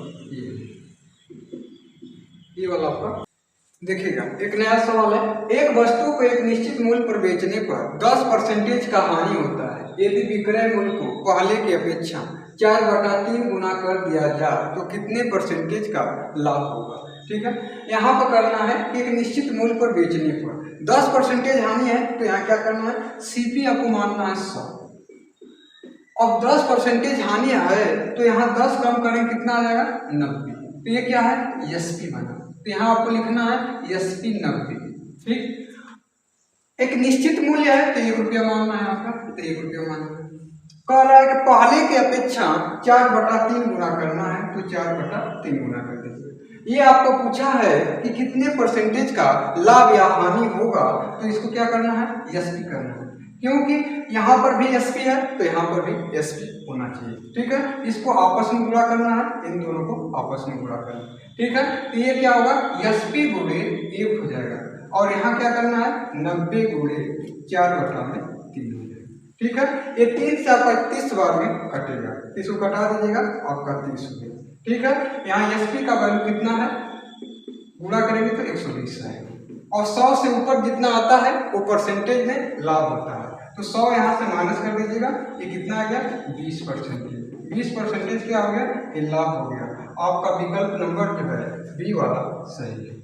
ये वाला आपका। देखिएगा एक नया सवाल है, एक वस्तु को एक निश्चित मूल्य पर बेचने पर 10% का हानि होता है यदि विक्रय मूल्य को पहले की अपेक्षा 4/3 गुना कर दिया जाए तो कितने परसेंटेज का लाभ होगा, ठीक है। यहाँ पर करना है कि एक निश्चित मूल्य पर बेचने पर 10% हानि है, तो यहाँ क्या करना है, सीपी आपको मानना है 100। अब 10% हानि है तो यहाँ 10 कम करें कितना आ जाएगा, 90। तो ये क्या है, एसपी बना, तो यहाँ आपको लिखना है एसपी 90, ठीक। एक निश्चित मूल्य है तो 1 रुपया मानना है आपका, तो 1 रुपया मानना है। कह रहा है कि पहले की अपेक्षा 4/3 गुना करना है, तो 4/3 गुना कर दीजिए। ये आपको पूछा है कि कितने परसेंटेज का लाभ या हानि होगा, तो इसको क्या करना है, एसपी करना है, क्योंकि यहाँ पर भी एसपी है तो यहाँ पर भी एसपी होना चाहिए, ठीक है। इसको आपस में गुणा करना है, इन दोनों को आपस में गुणा करना है, ठीक है। तो ये क्या होगा, एसपी गुणे 1 हो जाएगा, और यहाँ क्या करना है, 90 गुणे 4/3 हो जाएगा, ठीक है। ये 3 से आपका 30 बार में कटेगा, इसको कटा दीजिएगा, आपका 30 हो गया, ठीक है। यहाँ एसपी का वैल्यू कितना है, गुणा करेंगे तो 120 आएगा, और 100 से ऊपर जितना आता है वो परसेंटेज में लाभ होता है, तो 100 यहाँ से माइनस कर दीजिएगा, ये कितना आ गया, 20%। 20% क्या हो गया, ये लाभ हो गया। आपका विकल्प नंबर जो है बी वाला सही है।